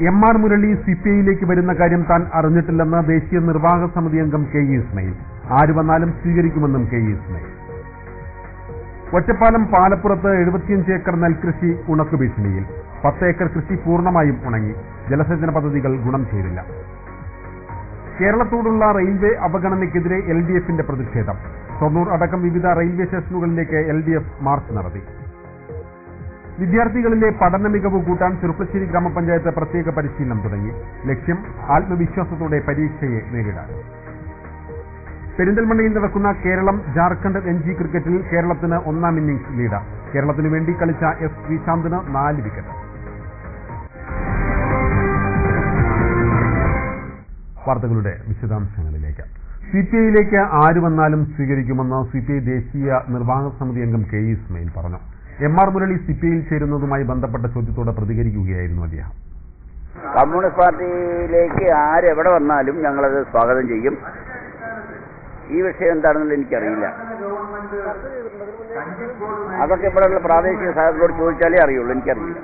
എം.ആർ. മുരളി സിപിഐയിലേക്ക് വരുന്ന കാര്യം താൻ അറിഞ്ഞിട്ടില്ലെന്ന് ദേശീയ നിർവാഹക സമിതി അംഗം കെ ഇസ്മയിൽ. ആര് വന്നാലും സ്വീകരിക്കുമെന്നും കെ ഇസ്മയിൽ. ഒറ്റപ്പാലം പാലപ്പുറത്ത് 75 ഏക്കർ നെൽകൃഷി ഉണക്കുഭീഷണിയിൽ. 10 ഏക്കർ കൃഷി പൂർണ്ണമായും ഉണങ്ങി. ജലസേചന പദ്ധതികൾ ഗുണം ചെയ്തില്ല. കേരളത്തോടുള്ള റെയിൽവേ അവഗണനയ്ക്കെതിരെ LDF-ന്റെ പ്രതിഷേധം. ഷൊർണൂർ അടക്കം വിവിധ റെയിൽവേ സ്റ്റേഷനുകളിലേക്ക് LDF മാർച്ച് നടത്തി. വിദ്യാർത്ഥികളിലെ പഠന മികവ് കൂട്ടാൻ ചെറുപ്പശ്ശേരി ഗ്രാമപഞ്ചായത്ത് പ്രത്യേക പരിശീലനം തുടങ്ങി. ലക്ഷ്യം ആത്മവിശ്വാസത്തോടെ പരീക്ഷയെ നേരിടാൻ. പെരിന്തൽമണ്ണയിൽ നടക്കുന്ന കേരളം ജാർഖണ്ഡ് രഞ്ജി ക്രിക്കറ്റിൽ കേരളത്തിന് 1-ാം ഇന്നിംഗ്സ് ലീഡ്. കേരളത്തിനു വേണ്ടി കളിച്ച S. ശ്രീശാന്തിന് 4 വിക്കറ്റ്. വാർത്തകളുടെ വിശദാംശങ്ങളിലേക്ക്. സിപിഐയിലേക്ക് ആര് വന്നാലും സ്വീകരിക്കുമെന്ന് സിപിഐ ദേശീയ നിർവാഹക സമിതി അംഗം കെ ഇസ്മയിൽ പറഞ്ഞു. എം.ആർ. മുരളി സിപിഐയിൽ ചേരുന്നതുമായി ബന്ധപ്പെട്ട ചോദ്യത്തോട് പ്രതികരിക്കുകയായിരുന്നു അദ്ദേഹം. കമ്മ്യൂണിസ്റ്റ് പാർട്ടിയിലേക്ക് ആരെവിടെ വന്നാലും ഞങ്ങളത് സ്വാഗതം ചെയ്യും. ഈ വിഷയം എന്താണെന്നുള്ള എനിക്കറിയില്ല. അതൊക്കെ ഇവിടെയുള്ള പ്രാദേശിക സഹകരണത്തോട് ചോദിച്ചാലേ അറിയുള്ളൂ. എനിക്കറിയില്ല.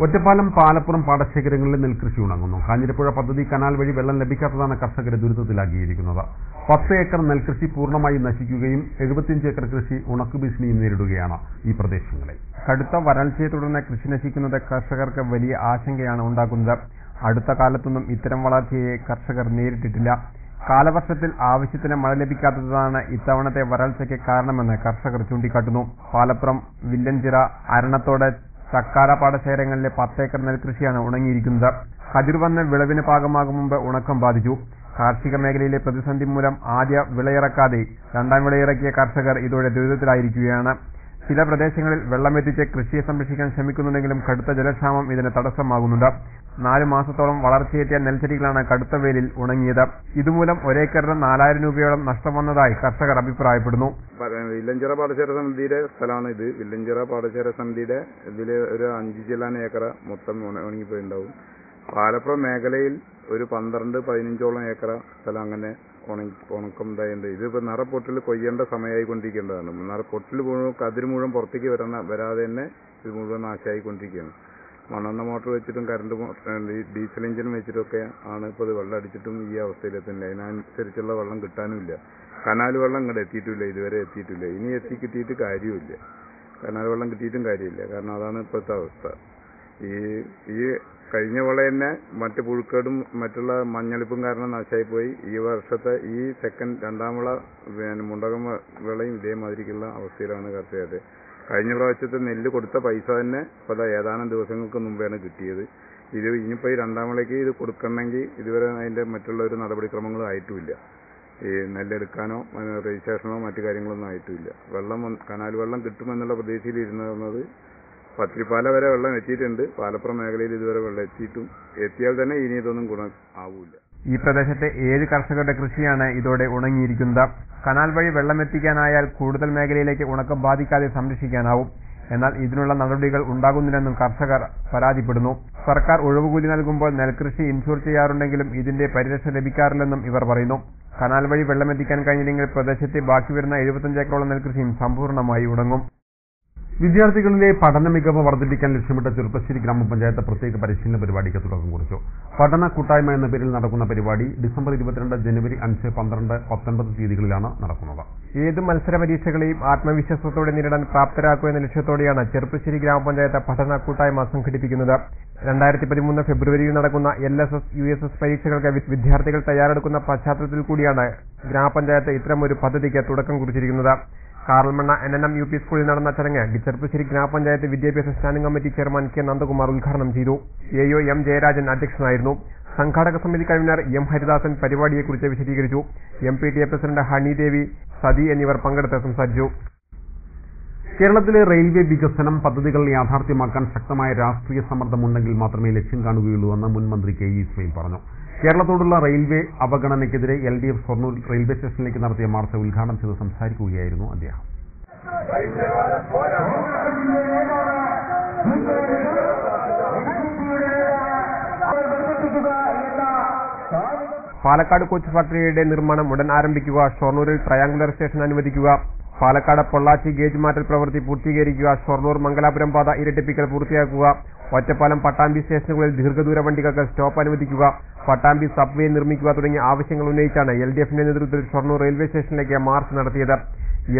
ഒറ്റപ്പാലം പാലപ്പുറം പാടശേഖരങ്ങളിലെ നെൽകൃഷി ഉണങ്ങുന്നു. കാഞ്ഞിരപ്പുഴ പദ്ധതി കനാൽ വഴി വെള്ളം ലഭിക്കാത്തതാണ് കർഷകരെ ദുരിതത്തിലാക്കിയിരിക്കുന്നത്. 10 ഏക്കർ നെൽകൃഷി പൂർണ്ണമായി നശിക്കുകയും 75 ഏക്കർ കൃഷി ഉണക്കുഭീഷണിയും നേരിടുകയാണ് ഈ പ്രദേശങ്ങളിൽ. കടുത്ത വരൾച്ചയെ തുടർന്ന് കൃഷി നശിക്കുന്നത് കർഷകർക്ക് വലിയ ആശങ്കയാണ് ഉണ്ടാക്കുന്നത്. അടുത്ത കാലത്തൊന്നും ഇത്തരം വളർച്ചയെ കർഷകർ നേരിട്ടിട്ടില്ല. കാലവർഷത്തിൽ ആവശ്യത്തിന് മഴ ലഭിക്കാത്തതാണ് ഇത്തവണത്തെ വരൾച്ചയ്ക്ക് കാരണമെന്ന് കർഷകർ ചൂണ്ടിക്കാട്ടുന്നു. പാലപ്പുറം, വില്ലഞ്ചിറ, അരണത്തോട്, ചക്കാര പാടശേഖരങ്ങളിലെ 10 ഏക്കർ നെൽകൃഷിയാണ് ഉണങ്ങിയിരിക്കുന്നത്. കതിർ വന്ന് വിളവിന് പാകമാകും മുമ്പ് ഉണക്കം ബാധിച്ചു. കാർഷിക മേഖലയിലെ പ്രതിസന്ധി മൂലം ആദ്യ വിളയിറക്കാതെ 2ാം വിളയിറക്കിയ കർഷകർ ഇതോടെ ദുരിതത്തിലായിരിക്കുകയാണ്. ചില പ്രദേശങ്ങളിൽ വെള്ളമെത്തിച്ച് കൃഷിയെ സംരക്ഷിക്കാൻ ശ്രമിക്കുന്നുണ്ടെങ്കിലും കടുത്ത ജലക്ഷാമം ഇതിന് തടസ്സമാകുന്നുണ്ട്. 4 മാസത്തോളം വളർച്ചയെത്തിയ നെൽച്ചെടികളാണ് കടുത്ത വെയിലിൽ ഉണങ്ങിയത്. ഇതുമൂലം ഒരേക്കറിന് 4000 രൂപയോളം നഷ്ടം വന്നതായി കർഷകർ അഭിപ്രായപ്പെടുന്നു. വില്ലഞ്ചിറ പാടശേഖര സമിതിയുടെ സ്ഥലമാണ് ഇത്. വില്ലഞ്ചിറ പാടശേഖര സമിതിയുടെ ഇതിൽ ഒരു 5 ചില്ലാൻ ഏക്കർ മൊത്തം ഉണങ്ങിപ്പോയിണ്ടാവും. പാലപ്പുറം മേഖലയിൽ ഒരു 12-15ഓളം ഏക്കർ സ്ഥലം അങ്ങനെ ഉണക്കം ഇതായിട്ടുണ്ട്. ഇതിപ്പോൾ നിറപ്പൊട്ടിൽ കൊയ്യേണ്ട സമയമായിക്കൊണ്ടിരിക്കേണ്ടതാണ്. നിറപ്പൊട്ടിൽ മുഴുവൻ കതിർ മുഴുവൻ പുറത്തേക്ക് വരാതെ തന്നെ ഇത് മുഴുവൻ നാശമായിക്കൊണ്ടിരിക്കുകയാണ്. മണ്ണെണ്ണ മോട്ടോർ വെച്ചിട്ടും കറണ്ട് ഡീസൽ എഞ്ചിനും വെച്ചിട്ടൊക്കെ ആണ് ഇപ്പോൾ ഇത് വെള്ളം അടിച്ചിട്ടും ഈ അവസ്ഥയിലെത്തുന്നില്ല. അതിനനുസരിച്ചുള്ള വെള്ളം കിട്ടാനുമില്ല. കനാൽ വെള്ളം ഇങ്ങോട്ട് എത്തിയിട്ടില്ല, ഇതുവരെ എത്തിയിട്ടില്ല. ഇനി കിട്ടിയിട്ട് കാര്യമില്ല. കനാൽ വെള്ളം കിട്ടിയിട്ടും കാര്യമില്ല. കാരണം അതാണ് ഇപ്പോഴത്തെ അവസ്ഥ. ഈ കഴിഞ്ഞ വിള തന്നെ മറ്റ് പുഴുക്കേടും മറ്റുള്ള മഞ്ഞളിപ്പും കാരണം നാശമായിപ്പോയി. ഈ വർഷത്തെ ഈ 2ാം വിള മുണ്ടകം വിളയും ഇതേമാതിരിക്കുള്ള അവസ്ഥയിലാണ് കർഷകർ. കഴിഞ്ഞ പ്രാവശ്യത്തെ നെല്ല് കൊടുത്ത പൈസ തന്നെ ഇപ്പോൾ ഏതാനും ദിവസങ്ങൾക്ക് മുമ്പാണ് കിട്ടിയത്. ഇനിയിപ്പോൾ ഈ 2ാം വിളയ്ക്ക് ഇത് കൊടുക്കണമെങ്കിൽ ഇതുവരെ അതിൻ്റെ മറ്റുള്ള ഒരു നടപടിക്രമങ്ങളും ആയിട്ടുമില്ല. ഈ നെല്ലെടുക്കാനോ രജിസ്ട്രേഷനോ മറ്റു കാര്യങ്ങളൊന്നും ആയിട്ടുമില്ല. കനാൽ വെള്ളം കിട്ടുമെന്നുള്ള പ്രതീക്ഷയിൽ ഇരുന്നത് പത്തിരിപ്പാല വരെ വെള്ളം എത്തിയിട്ടുണ്ട്. പാലപ്പുറം മേഖലയിൽ ഇതുവരെ വെള്ളം എത്തിയാൽ തന്നെ ഇനി ഇതൊന്നും ഗുണം ആവൂല. ഈ പ്രദേശത്തെ 7 കർഷകരുടെ കൃഷിയാണ് ഇതോടെ ഉണങ്ങിയിരിക്കുന്നത്. കനാൽ വഴി വെള്ളമെത്തിക്കാനായാൽ കൂടുതൽ മേഖലയിലേക്ക് ഉണക്കം ബാധിക്കാതെ സംരക്ഷിക്കാനാവും. എന്നാൽ ഇതിനുള്ള നടപടികൾ ഉണ്ടാകുന്നില്ലെന്നും കർഷകർ പരാതിപ്പെടുന്നു. സർക്കാർ ഒഴിവുകൂലി നൽകുമ്പോൾ നെൽകൃഷി ഇൻഷൂർ ചെയ്യാറുണ്ടെങ്കിലും ഇതിന്റെ പരിരക്ഷ ലഭിക്കാറില്ലെന്നും ഇവർ പറയുന്നു. കനാൽ വഴി വെള്ളമെത്തിക്കാൻ കഴിഞ്ഞില്ലെങ്കിൽ പ്രദേശത്തെ ബാക്കി വരുന്ന 75 ഏക്കറോളം നെൽകൃഷിയും സമ്പൂർണ്ണമായി ഉണങ്ങും. വിദ്യാർത്ഥികളിലെ പഠന മികവ് വർദ്ധിപ്പിക്കാൻ ലക്ഷ്യമിട്ട് ചെറുപ്പശ്ശേരി ഗ്രാമപഞ്ചായത്ത് പ്രത്യേക പരിശീലന പരിപാടിക്ക് തുടക്കം കുറിച്ചു. പഠന കൂട്ടായ്മ എന്ന പേരിൽ നടക്കുന്ന പരിപാടി ഡിസംബർ 22, ജനുവരി 5, 12, 19 തീയതികളിലാണ് നടക്കുന്നത്. ഏത് മത്സര പരീക്ഷകളെയും ആത്മവിശ്വാസത്തോടെ നേരിടാൻ പ്രാപ്തരാക്കുക എന്ന ലക്ഷ്യത്തോടെയാണ് ചെറുപ്പശ്ശേരി ഗ്രാമപഞ്ചായത്ത് പഠന കൂട്ടായ്മ സംഘടിപ്പിക്കുന്നത്. 2013 ഫെബ്രുവരിയിൽ നടക്കുന്ന LSS, USS പരീക്ഷകൾക്ക് വിദ്യാർത്ഥികൾ തയ്യാറെടുക്കുന്ന പശ്ചാത്തലത്തിൽ കൂടിയാണ് ഗ്രാമപഞ്ചായത്ത് ഇത്തരമൊരു പദ്ധതിക്ക് തുടക്കം കുറിച്ചിരിക്കുന്നത്. കാറൽമണ്ണ NNM UP സ്കൂളിൽ നടന്ന ചടങ്ങ് ചെറുപ്പശ്ശേരി ഗ്രാമപഞ്ചായത്ത് വിദ്യാഭ്യാസ standing committee chairman K. Nandakumar ഉദ്ഘാടനം ചെയ്തു. AO M. ജയരാജൻ അധ്യക്ഷനായിരുന്നു. സംഘാടക സമിതി കൺവീനർ M. ഹരിദാസൻ പരിപാടിയെക്കുറിച്ച് വിശദീകരിച്ചു. MPTA പ്രസിഡന്റ് ഹണിദേവി, സതി എന്നിവർ പങ്കെടുത്ത് സംസാരിച്ചു. കേരളത്തിലെ റെയിൽവേ വികസനം പദ്ധതികൾ യാഥാർത്ഥ്യമാക്കാൻ ശക്തമായ രാഷ്ട്രീയ സമ്മർദ്ദമുണ്ടെങ്കിൽ മാത്രമേ ലക്ഷ്യം കാണുകയുള്ളൂവെന്ന് മുൻ മന്ത്രി K. ഇസ്മയിൽ പറഞ്ഞു. കേരളത്തോടുള്ള റെയിൽവേ അവഗണനയ്ക്കെതിരെ LDF ഷൊർണൂർ റെയിൽവേ സ്റ്റേഷനിലേക്ക് നടത്തിയ മാർച്ച് ഉദ്ഘാടനം ചെയ്ത് സംസാരിക്കുകയായിരുന്നു അദ്ദേഹം. പാലക്കാട് കോച്ച് ഫാക്ടറിയുടെ നിർമ്മാണം ഉടൻ ആരംഭിക്കുക. ഷൊർണൂരിൽ ട്രയാങ്കുലർ സ്റ്റേഷൻ അനുവദിക്കുക. പാലക്കാട് പൊള്ളാച്ചി ഗേജ് മാറ്റൽ പ്രവൃത്തി പൂർത്തീകരിക്കുക, ഷൊർണൂർ മംഗലാപുരം പാത ഇരട്ടിപ്പിക്കൽ പൂർത്തിയാക്കുക, ഒറ്റപ്പാലം പട്ടാമ്പി സ്റ്റേഷനുകളിൽ ദീർഘദൂര വണ്ടികൾക്ക് സ്റ്റോപ്പ് അനുവദിക്കുക, പട്ടാമ്പി സബ്വേ നിർമ്മിക്കുക തുടങ്ങിയ ആവശ്യങ്ങൾ ഉന്നയിച്ചാണ് LDFന്റെ നേതൃത്വത്തിൽ ഷൊർണൂർ റെയിൽവേ സ്റ്റേഷനിലേക്ക് മാർച്ച് നടത്തിയത്.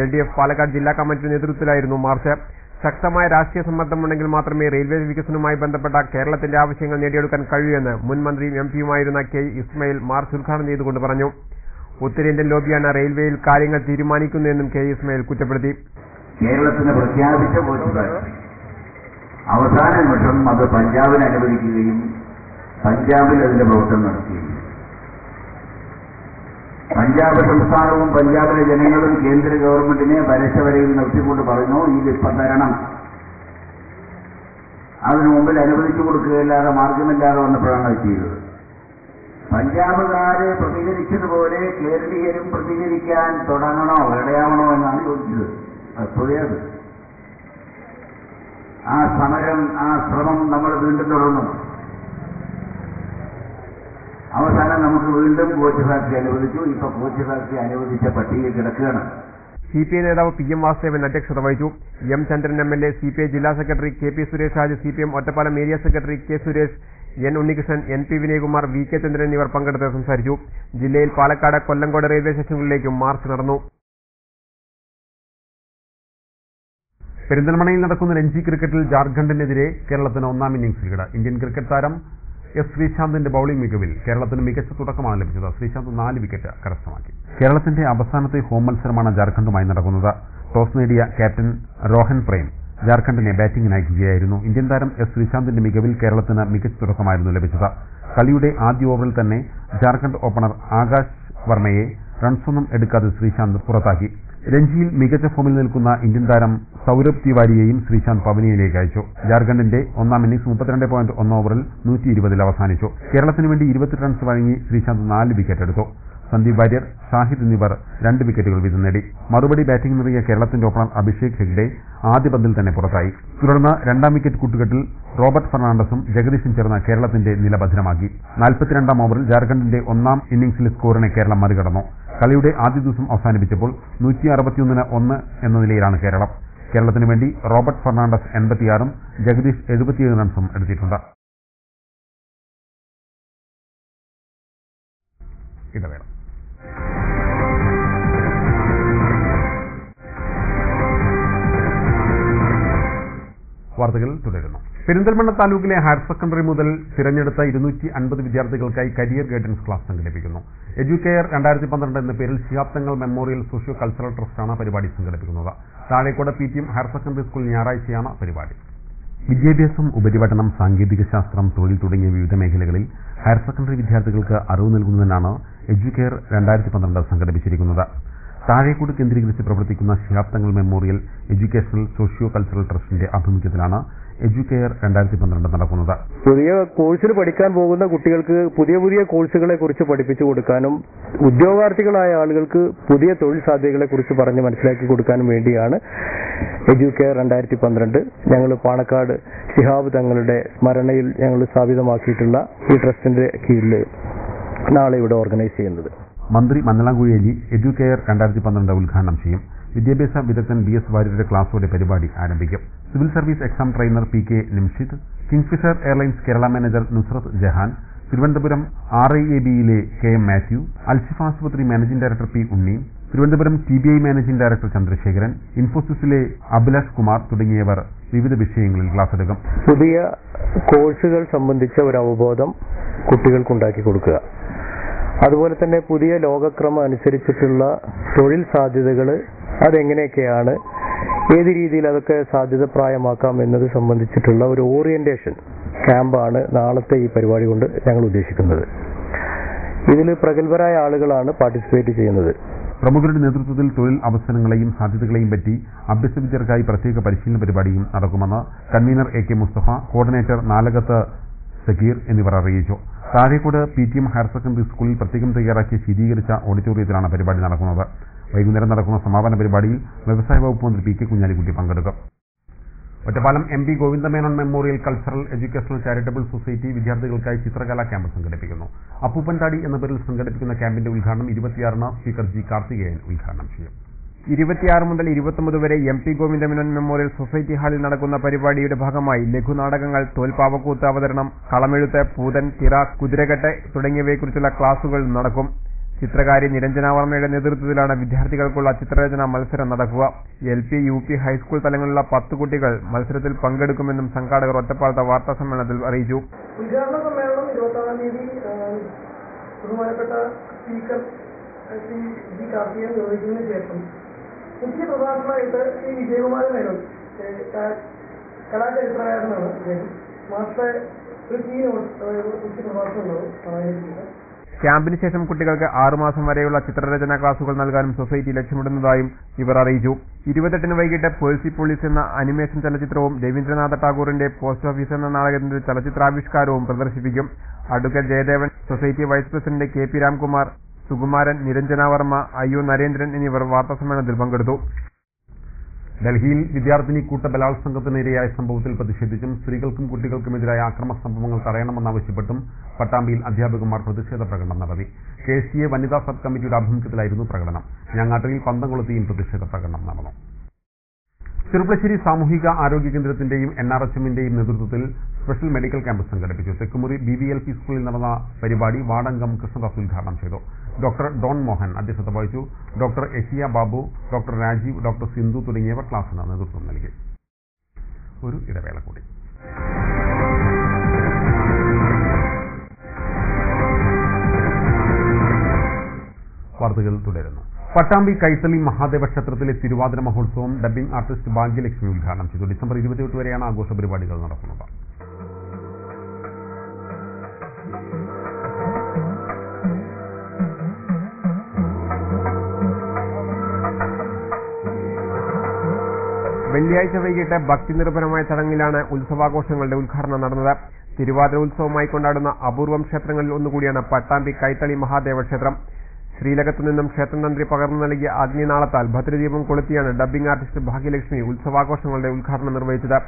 LDF പാലക്കാട് ജില്ലാ കമ്മിറ്റിയുടെ നേതൃത്വത്തിലായിരുന്നു മാർച്ച്. ശക്തമായ രാഷ്ട്രീയ സമ്മർദ്ദമുണ്ടെങ്കിൽ മാത്രമേ റെയിൽവേ വികസനവുമായി ബന്ധപ്പെട്ട കേരളത്തിന്റെ ആവശ്യങ്ങൾ നേടിയെടുക്കാൻ കഴിയൂവെന്ന് മുൻ മന്ത്രിയും MP-യുമായിരുന്ന K. ഇസ്മയിൽ മാർച്ച് ഉദ്ഘാടനം ചെയ്തുകൊണ്ട് പറഞ്ഞു. ഉത്തരേന്ത്യൻ ലോബിയാണ് റെയിൽവേയിൽ കാര്യങ്ങൾ തീരുമാനിക്കുന്നതെന്നും K. ഇസ്മയിൽ കുറ്റപ്പെടുത്തി. കേരളത്തിന് പ്രഖ്യാപിച്ച അവസാന നിമിഷം അത് പഞ്ചാബിന് അനുവദിക്കുകയും പഞ്ചാബിൽ അതിന്റെ പ്രവർത്തനം നടത്തുകയും പഞ്ചാബ് സംസ്ഥാനവും പഞ്ചാബിലെ ജനങ്ങളും കേന്ദ്ര ഗവൺമെന്റിനെ വരച്ചവരയിൽ നിർത്തിക്കൊണ്ട് പറഞ്ഞു ഇതിപ്പം തരണം. അതിനു മുമ്പിൽ അനുവദിച്ചു കൊടുക്കുകയല്ലാതെ മാർഗമില്ലാതെ വന്നപ്പോഴാണ് അത് ചെയ്തത്. പഞ്ചാബുകാര് പ്രതികരിച്ചതുപോലെ കേരളീയരും പ്രതികരിക്കാൻ തുടങ്ങണോ ഇടയാവണോ എന്നാണ് ചോദിച്ചത്. അപ്പോഴേ ആ സമരം ആ ശ്രമം നമ്മൾ വീണ്ടും തുടർന്നു. അവസാനം നമുക്ക് വീണ്ടും കോച്ച് ഫാക്ടറി അനുവദിച്ചു. ഇപ്പൊ കോച്ച് ഫാക്ടറി അനുവദിച്ച പട്ടികയിൽ കിടക്കുകയാണ്. CPI നേതാവ് PM വാസുദേവൻ അധ്യക്ഷത വഹിച്ചു. M. ചന്ദ്രൻ MLA, CPI ജില്ലാ secretary KP Suresh Raj, CPM Ottapalam area secretary K. Suresh, N. Unnikrishnan, NP Vinayakumar, VK ചന്ദ്രൻ എന്നിവർ പങ്കെടുത്ത് സംസാരിച്ചു. ജില്ലയിൽ പാലക്കാട്, കൊല്ലങ്കോട് റെയിൽവേ സ്റ്റേഷനുകളിലേക്കും മാർച്ച് നടന്നു. പെരിന്തൽമണ്ണയിൽ നടക്കുന്ന രഞ്ജി ക്രിക്കറ്റിൽ ജാർഖണ്ഡിനെതിരെ കേരളത്തിന് ഒന്നാം ഇന്നിംഗ്സ് ലീഡ്. ഇന്ത്യൻ ക്രിക്കറ്റ് താരം S. ശ്രീശാന്തിന്റെ ബൌളിംഗ് മികവിൽ കേരളത്തിന് മികച്ച തുടക്കമാണ് ലഭിച്ചത്. ശ്രീശാന്ത് 4 വിക്കറ്റ് കരസ്ഥമാക്കി. കേരളത്തിന്റെ അവസാനത്തെ ഹോം മത്സരമാണ് ജാർഖണ്ഡുമായി നടക്കുന്നത്. ടോസ് നേടിയ ക്യാപ്റ്റൻ രോഹൻ പ്രേം ജാർഖണ്ഡിനെ ബാറ്റിംഗിന് അയക്കുകയായിരുന്നു. ഇന്ത്യൻ താരം S. ശ്രീശാന്തിന്റെ മികവിൽ കേരളത്തിന് മികച്ച തുടക്കമായിരുന്നു ലഭിച്ചത്. കളിയുടെ ആദ്യ ഓവറിൽ തന്നെ ജാർഖണ്ഡ് ഓപ്പണർ ആകാശ് വർമ്മയെ റൺസൊന്നും എടുക്കാതെ ശ്രീശാന്ത് പുറത്താക്കി. രഞ്ജിയിൽ മികച്ച ഫോമിൽ നിൽക്കുന്ന ഇന്ത്യൻ താരം സൗരഭ് തിവാരിയെയും ശ്രീശാന്ത് പവനിയിലേക്ക് അയച്ചു. ജാർഖണ്ഡിന്റെ ഒന്നാം ഇന്നിംഗ്സ് 32.1 ഓവറിൽ 120 അവസാനിച്ചു. കേരളത്തിന് വേണ്ടി 28 റൺസ് വഴങ്ങി ശ്രീശാന്ത് 4 വിക്കറ്റ് എടുത്തു. സന്ദീപ് വാര്യർ, ഷാഹിദ് എന്നിവർ 2 വിക്കറ്റുകൾ വീതം നേടി. മറുപടി ബാറ്റിംഗ് നിറങ്ങിയ കേരളത്തിന്റെ ഓപ്പണർ അഭിഷേക് ഹെഗ്ഡെ ആദ്യ പന്തിൽ തന്നെ പുറത്തായി. തുടർന്ന് 2ാം വിക്കറ്റ് കൂട്ടുകെട്ടിൽ റോബർട്ട് ഫെർണാണ്ടസും ജഗദീഷും ചേർന്ന് കേരളത്തിന്റെ നില ഭദ്രമാക്കി. 42ാം ഓവറിൽ ജാർഖണ്ഡിന്റെ ഒന്നാം ഇന്നിംഗ്സിലെ സ്കോറിനെ കേരളം മറികടന്നു. കളിയുടെ ആദ്യ ദിവസം അവസാനിപ്പിച്ചപ്പോൾ 161-1 എന്ന നിലയിലാണ് കേരളം. കേരളത്തിന് വേണ്ടി റോബർട്ട് ഫെർണാണ്ടസ് 86ഉം ജഗദീഷ് 77 റൺസും എടുത്തിട്ടുണ്ട്. ഇടവേള. വാർത്തകൾ തുടരുന്നു. പെരിന്തൽമണ്ണ താലൂക്കിലെ ഹയർ സെക്കൻഡറി മുതൽ തിരഞ്ഞെടുത്ത 250 വിദ്യാർത്ഥികൾക്കായി കരിയർ ഗൈഡൻസ് ക്ലാസ് സംഘടിപ്പിക്കുന്നു. എഡ്യൂക്കെയർ 2012 എന്ന പേരിൽ Shihab Thangal memorial socio cultural ട്രസ്റ്റാണ് പരിപാടി സംഘടിപ്പിക്കുന്നത്. Thazhekode PTM higher secondary school ഞായറാഴ്ചയാണ് പരിപാടി. വിദ്യാഭ്യാസം, ഉപരിപഠനം, സാങ്കേതിക ശാസ്ത്രം, തൊഴിൽ തുടങ്ങിയ വിവിധ മേഖലകളിൽ ഹയർ സെക്കൻഡറി വിദ്യാർത്ഥികൾക്ക് അറിവ് നൽകുന്നതിനാണ് എഡ്യൂക്കെയർ 2012 സംഘടിപ്പിച്ചിരിക്കുന്നത്. താഴേക്കോട് കേന്ദ്രീകരിച്ച് പ്രവർത്തിക്കുന്ന Shihab Thangal memorial educational socio cultural ട്രസ്റ്റിന്റെ ആഭിമുഖ്യത്തിലാണ് എഡ്യൂക്കെയർ 2012 നടക്കുന്നത്. പുതിയ കോഴ്സിന് പഠിക്കാൻ പോകുന്ന കുട്ടികൾക്ക് പുതിയ കോഴ്സുകളെ കുറിച്ച് പഠിപ്പിച്ചു കൊടുക്കാനും ഉദ്യോഗാർത്ഥികളായ ആളുകൾക്ക് പുതിയ തൊഴിൽ സാധ്യതകളെ കുറിച്ച് പറഞ്ഞ് മനസ്സിലാക്കി കൊടുക്കാനും വേണ്ടിയാണ് എഡ്യൂക്കെയർ 2012 ഞങ്ങൾ പാണക്കാട് ശിഹാബ് തങ്ങളുടെ സ്മരണയിൽ ഞങ്ങൾ സ്ഥാപിതമാക്കിയിട്ടുള്ള ഈ ട്രസ്റ്റിന്റെ കീഴിൽ നാളെ ഇവിടെ ഓർഗനൈസ് ചെയ്യുന്നത്. മന്ത്രി മന്നലാംകുഴി എഡ്യൂക്കെയർ 2012 ഉദ്ഘാടനം ചെയ്യും. വിദ്യാഭ്യാസ വിദഗ്ധൻ BS വാര്യരുടെ ക്ലാസോടെ പരിപാടി ആരംഭിക്കും. Civil service exam trainer PK Nimshid, Kingfisher Airlines Kerala manager Nusrat Jahan, Thiruvananthapuram RIABയിലെ KM മാത്യു, അൽഷിഫ ആശുപത്രി managing director P Unni, Thiruvananthapuram TBI managing director Chandrasekharan, ഇൻഫോസിസിലെ അഭിലാഷ് കുമാർ തുടങ്ങിയവർ വിവിധ വിഷയങ്ങളിൽ ക്ലാസ് എടുക്കും. പുതിയ കോഴ്സുകൾ സംബന്ധിച്ച ഒരു അവബോധം കുട്ടികൾക്കുണ്ടാക്കി കൊടുക്കുക. അതുപോലെ തന്നെ പുതിയ ലോകക്രമം അനുസരിച്ചിട്ടുള്ള തൊഴിൽ സാധ്യതകൾ അതെങ്ങനെയൊക്കെയാണ്, ഏത് രീതിയിൽ അതൊക്കെ സാധ്യതപ്രായമാക്കാം എന്നത് സംബന്ധിച്ചിട്ടുള്ള ഒരു ഓറിയന്റേഷൻ ക്യാമ്പാണ് നാളത്തെ ഈ പരിപാടി കൊണ്ട് ഞങ്ങൾ ഉദ്ദേശിക്കുന്നത്. ഇതിൽ പ്രഗത്ഭരായ ആളുകളാണ് പാർട്ടിസിപ്പേറ്റ് ചെയ്യുന്നത്. പ്രമുഖരുടെ നേതൃത്വത്തിൽ തൊഴിൽ അവസരങ്ങളെയും സാധ്യതകളെയും പറ്റി അഭ്യസിച്ചവർക്കായി പ്രത്യേക പരിശീലന പരിപാടിയും നടക്കുമെന്ന് convener AK Mustafa, coordinator Nalakath Zakir എന്നിവർ അറിയിച്ചു. താഴേക്കോട് PTM ഹയർ സെക്കൻഡറി സ്കൂളിൽ പ്രത്യേകം തയ്യാറാക്കിയ ശീതീകരിച്ച ഓഡിറ്റോറിയത്തിലാണ് പരിപാടി നടക്കുന്നത്. വൈകുന്നേരം നടക്കുന്ന സമാപന പരിപാടിയിൽ വ്യവസായ വകുപ്പ് മന്ത്രി PK കുഞ്ഞാലിക്കുട്ടി പങ്കെടുക്കും. Ottapalam MP Govinda Menon memorial cultural educational charitable society വിദ്യാർത്ഥികൾക്കായി ചിത്രകലാ ക്യാമ്പ് സംഘടിപ്പിക്കുന്നു. അപ്പൂപ്പൻതാടി എന്ന പേരിൽ സംഘടിപ്പിക്കുന്ന ക്യാമ്പിന്റെ ഉദ്ഘാടനം 26-ന് സ്പീക്കർ G. കാർത്തികേയൻ ഉദ്ഘാടനം ചെയ്യും. 26 മുതൽ 29 വരെ MP ഗോവിന്ദമേനോൻ മെമ്മോറിയൽ സൊസൈറ്റി ഹാളിൽ നടക്കുന്ന പരിപാടിയുടെ ഭാഗമായി ലഘുനാടകങ്ങൾ, തോൽപ്പാവക്കൂത്ത് അവതരണം, കളമെഴുത്ത്, പൂതൻ, തിറ, കുതിരകെട്ട് തുടങ്ങിയവയെക്കുറിച്ചുള്ള ക്ലാസുകൾ നടക്കും. ചിത്രകാരി നിരഞ്ജന വർമ്മയുടെ നേതൃത്വത്തിലാണ് വിദ്യാർത്ഥികൾക്കുള്ള ചിത്രരചനാ മത്സരം നടക്കുക. LP, UP, ഹൈസ്കൂൾ തലങ്ങളിലുള്ള 10 കുട്ടികൾ മത്സരത്തിൽ പങ്കെടുക്കുമെന്നും സംഘാടകർ ഒറ്റപ്പാലത്തെ വാർത്താസമ്മേളനത്തിൽ അറിയിച്ചു. ഉദ്ഘാടന സമ്മേളനം 26-ാം തീയതി ബഹുമാനപ്പെട്ട സ്പീക്കർ ശ്രീ ജി കാർത്തികൻ നിർവഹിച്ചതിനു ശേഷം മുഖ്യ പ്രഭാഷണമായിട്ട് ശ്രീ വിജയകുമാര മേനോൻ, കലാചരിത്രകാരനാണ് അദ്ദേഹം, മാസ്റ്റർ ഒരു മുഖ്യ പ്രഭാഷണം ഉണ്ടാവും പറയാനായിട്ട്. ക്യാമ്പിന് ശേഷം കുട്ടികൾക്ക് 6 മാസം വരെയുള്ള ചിത്രരചനാ ക്ലാസുകൾ നൽകാനും സൊസൈറ്റി ലക്ഷ്യമിടുന്നതായും ഇവർ അറിയിച്ചു. 28-ന് വൈകിട്ട് പേഴ്സി പോലീസ് എന്ന അനിമേഷൻ ചലച്ചിത്രവും രവീന്ദ്രനാഥ ടാഗോറിന്റെ പോസ്റ്റ് ഓഫീസ് എന്ന നാടകത്തിന്റെ ചലച്ചിത്രാവിഷ്കാരവും പ്രദർശിപ്പിക്കും. Advocate Jayadevan, society vice president KP Ramkumar, Sukumaran, Niranjana Varma, IO Narendran എന്നിവർ വാർത്താസമ്മേളനത്തിൽ പങ്കെടുത്തു. ഡൽഹിയിൽ വിദ്യാർത്ഥിനി കൂട്ടബലാത്സംഗത്തിനിരയായ സംഭവത്തിൽ പ്രതിഷേധിച്ചും സ്ത്രീകൾക്കും കുട്ടികൾക്കുമെതിരായ അക്രമ സംഭവങ്ങൾ തടയണമെന്നാവശ്യപ്പെട്ടും പട്ടാമ്പിയിൽ അധ്യാപകന്മാർ പ്രതിഷേധ പ്രകടനം നടത്തി. KCA വനിതാ സബ് കമ്മിറ്റിയുടെ ആഭിമുഖ്യത്തിലായിരുന്നു പ്രകടനം. ഞാങ്ങാട്ടിൽ പന്തം കൊളുത്തിയും പ്രതിഷേധ പ്രകടനം നടന്നു. ചെറുപ്പശ്ശേരി സാമൂഹിക ആരോഗ്യ കേന്ദ്രത്തിന്റെയും NRHMന്റെയും നേതൃത്വത്തിൽ സ്പെഷ്യൽ മെഡിക്കൽ ക്യാമ്പ് സംഘടിപ്പിച്ചു. തെക്കുമുറി BVLP സ്കൂളിൽ നടന്ന പരിപാടി വാർഡംഗം കൃഷ്ണദാസ് ഉദ്ഘാടനം ചെയ്തു. ഡോക്ടർ ഡോൺ മോഹൻ അധ്യക്ഷത വഹിച്ചു. Doctor Eshiya Babu, doctor Rajeev, doctor Sindhu തുടങ്ങിയവർ ക്ലാസിന് നേതൃത്വം നൽകി. ഒരു ഇടവേള കൂടി. വാർത്തകൾ തുടരുന്നു. പട്ടാമ്പി കൈത്തളി മഹാദേവ ക്ഷേത്രത്തിലെ തിരുവാതിര മഹോത്സവം ഡബ്ബിംഗ് ആർട്ടിസ്റ്റ് ഭാഗ്യലക്ഷ്മി ഉദ്ഘാടനം ചെയ്തു. ഡിസംബർ 28 വരെയാണ് ആഘോഷ പരിപാടികൾ നടക്കുന്നത്. വെള്ളിയാഴ്ച വൈകിട്ട് ഭക്തിനിർഭരമായ ചടങ്ങിലാണ് ഉത്സവാഘോഷങ്ങളുടെ ഉദ്ഘാടനം നടന്നത്. തിരുവാതിര ഉത്സവമായി കൊണ്ടാടുന്ന അപൂർവം ക്ഷേത്രങ്ങളിൽ ഒന്നുകൂടിയാണ് പട്ടാമ്പി കൈത്തളി മഹാദേവ ക്ഷേത്രം. ശ്രീലകത്തു നിന്നും ക്ഷേത്രതന്ത്രി പകർന്നു നൽകിയ അഗ്നിനാളത്താൽ ഭദ്രദീപം കൊളുത്തിയാണ് ഡബ്ബിംഗ് ആർട്ടിസ്റ്റ് ഭാഗ്യലക്ഷ്മി ഉത്സവാഘോഷങ്ങളുടെ ഉദ്ഘാടനം നിർവഹിച്ചത്.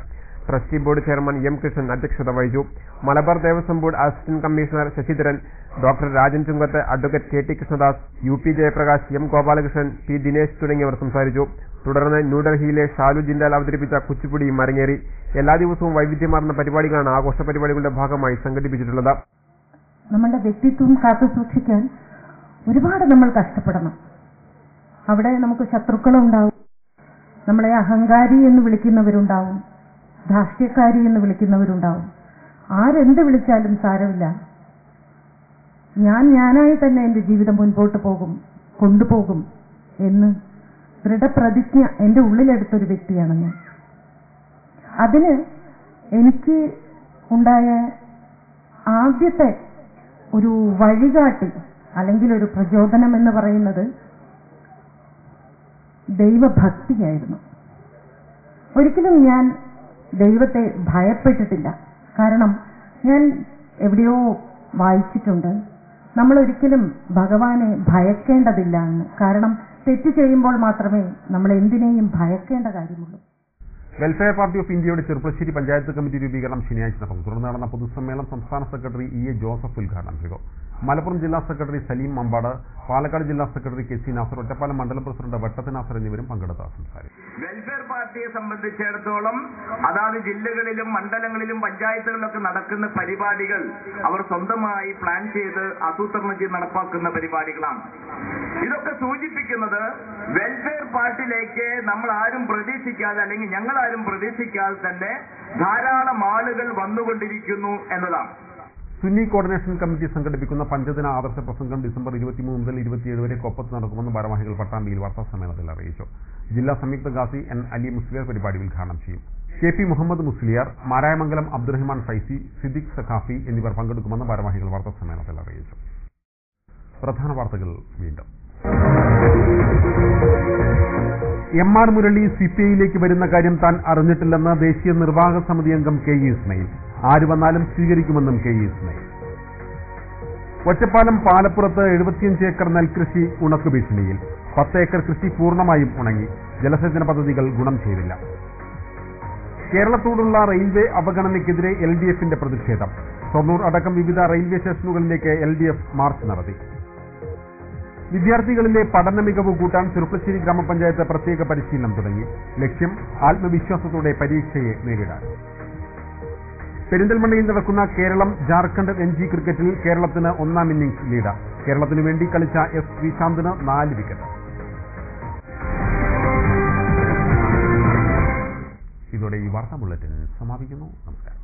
Trustee board chairman M. Krishnan അധ്യക്ഷത വഹിച്ചു. Malabar Devaswom board assistant commissioner Sasidharan, doctor Rajan Chunkath, advocate KT Krishnadas, UP Jayaprakash, M. Gopalakrishnan, P. Dinesh തുടങ്ങിയവർ സംസാരിച്ചു. തുടർന്ന് ന്യൂഡൽഹിയിലെ ഷാലു ജിൻഡാൽ അവതരിപ്പിച്ച കുച്ചിപ്പുടിയും അരങ്ങേറി. എല്ലാ ദിവസവും വൈവിധ്യമാർന്ന പരിപാടികളാണ് ആഘോഷ പരിപാടികളുടെ ഭാഗമായി സംഘടിപ്പിച്ചിട്ടുള്ളത്. നമ്മുടെ വ്യക്തിത്വം കാത്തുസൂക്ഷിക്കാൻ ഒരുപാട് നമ്മൾ കഷ്ടപ്പെടണം. അവിടെ നമുക്ക് ശത്രുക്കളുണ്ടാവും, നമ്മളെ അഹങ്കാരി എന്ന് വിളിക്കുന്നവരുണ്ടാവും, ധാർഷ്ട്യക്കാരി എന്ന് വിളിക്കുന്നവരുണ്ടാവും. ആരെന്ത് വിളിച്ചാലും സാരമില്ല, ഞാനായി തന്നെ എൻ്റെ ജീവിതം മുൻപോട്ട് കൊണ്ടുപോകും എന്ന് ദൃഢപ്രതിജ്ഞ എൻ്റെ ഉള്ളിലെടുത്തൊരു വ്യക്തിയാണ് ഞാൻ. അതിന് എനിക്ക് ഉണ്ടായ ആദ്യത്തെ ഒരു വഴികാട്ടി അല്ലെങ്കിൽ ഒരു പ്രചോദനം എന്ന് പറയുന്നത് ദൈവഭക്തിയായിരുന്നു. ഒരിക്കലും ഞാൻ ദൈവത്തെ ഭയപ്പെട്ടിട്ടില്ല. കാരണം ഞാൻ എവിടെയോ വായിച്ചിട്ടുണ്ട്, നമ്മൾ ഒരിക്കലും ഭഗവാനെ ഭയക്കേണ്ടതില്ല എന്ന്. കാരണം തെറ്റ് ചെയ്യുമ്പോൾ മാത്രമേ നമ്മൾ എന്തിനേയും ഭയക്കേണ്ട കാര്യമുള്ളൂ. വെൽഫെയർ പാർട്ടി ഓഫ് ഇന്ത്യയുടെ ചെറുപ്പശ്ശേരി പഞ്ചായത്ത് കമ്മിറ്റി രൂപീകരണം ശനിയാഴ്ച നടന്നു. തുടർന്ന് നടന്ന പൊതുസമ്മേളനം സംസ്ഥാന സെക്രട്ടറി EA ജോസഫ് ഉദ്ഘാടനം ചെയ്തു. മലപ്പുറം ജില്ലാ സെക്രട്ടറി സലീം മമ്പാട്, പാലക്കാട് ജില്ലാ സെക്രട്ടറി KC നാസർ, ഒറ്റപ്പാലം മണ്ഡലം പ്രസിഡന്റ് വട്ടത്ത് നാസർ എന്നിവരും പങ്കെടുത്ത സംസാരിച്ചു. വെൽഫെയർ പാർട്ടിയെ സംബന്ധിച്ചിടത്തോളം അതാത് ജില്ലകളിലും മണ്ഡലങ്ങളിലും പഞ്ചായത്തുകളിലൊക്കെ നടക്കുന്ന പരിപാടികൾ അവർ സ്വന്തമായി പ്ലാൻ ചെയ്ത് ആസൂത്രണം ചെയ്ത് നടപ്പാക്കുന്ന പരിപാടികളാണ്. ഇതൊക്കെ സൂചിപ്പിക്കുന്നത് വെൽഫെയർ പാർട്ടിയിലേക്ക് നമ്മൾ ആരും പ്രതീക്ഷിക്കാതെ അല്ലെങ്കിൽ ഞങ്ങളാരും പ്രതീക്ഷിക്കാതെ തന്നെ ധാരാളം ആളുകൾ വന്നുകൊണ്ടിരിക്കുന്നു എന്നതാണ്. സുന്നി കോർഡിനേഷൻ കമ്മിറ്റി സംഘടിപ്പിക്കുന്ന പഞ്ചദിന ആദർശ പ്രസംഗം ഡിസംബർ 23 മുതൽ 27 വരെ കൊപ്പത്ത് നടക്കുമെന്ന് ഭാരവാഹികൾ പട്ടാമ്പിയിൽ വാർത്താസമ്മേളനത്തിൽ അറിയിച്ചു. ജില്ലാ സംയുക്ത ഗാസി N. അലി മുസ്ലിയാർ പരിപാടി ഉദ്ഘാടനം ചെയ്യും. KP മുഹമ്മദ് മുസ്ലിയാർ, മാരായമംഗലം അബ്ദുറഹിമാൻ ഫൈസി, സിദ്ദിഖ് സഖാഫി എന്നിവർ പങ്കെടുക്കുമെന്ന് ഭാരവാഹികൾ വാർത്താസമ്മേളനത്തിൽ അറിയിച്ചു. പ്രധാന വാർത്തകൾ വീണ്ടും. MR മുരളി CPIയിലേക്ക് വരുന്ന കാര്യം താൻ അറിഞ്ഞിട്ടില്ലെന്ന് ദേശീയ നിർവാഹക സമിതി അംഗം KE ഇസ്മയിൽ. ആര് വന്നാലും സ്വീകരിക്കുമെന്നും KE ഇസ്മയിൽ. ഒറ്റപ്പാലം പാലപ്പുറത്ത് 75 ഏക്കർ നെൽകൃഷി ഉണക്കു ഭീഷണിയിൽ. 10 ഏക്കർ കൃഷി പൂർണ്ണമായും ഉണങ്ങി. ജലസേചന പദ്ധതികൾ ഗുണം ചെയ്തില്ല. കേരളത്തോടുള്ള റെയിൽവേ അവഗണനയ്ക്കെതിരെ LDFന്റെ പ്രതിഷേധം. ഷൊർണൂർ അടക്കം വിവിധ റെയിൽവേ സ്റ്റേഷനുകളിലേക്ക് LDF മാർച്ച് നടത്തി. വിദ്യാർത്ഥികളിലെ പഠന മികവ് കൂട്ടാൻ ചെറുപ്പശ്ശേരി ഗ്രാമപഞ്ചായത്ത് പ്രത്യേക പരിശീലനം തുടങ്ങി. ലക്ഷ്യം ആത്മവിശ്വാസത്തോടെ പരീക്ഷയെ നേരിടാൻ. പെരിന്തൽമണ്ണയിൽ നടക്കുന്ന കേരളം ജാർഖണ്ഡ് രഞ്ജി ക്രിക്കറ്റിൽ കേരളത്തിന് 1-ാം ഇന്നിംഗ്സ് ലീഡ്. കേരളത്തിനു വേണ്ടി കളിച്ച എസ് ശ്രീശാന്തിന് 4 വിക്കറ്റ്. ഇതോടെ ഈ വാർത്താ ബുള്ളറ്റിൻ സമാപിക്കുന്നു. നമസ്കാരം.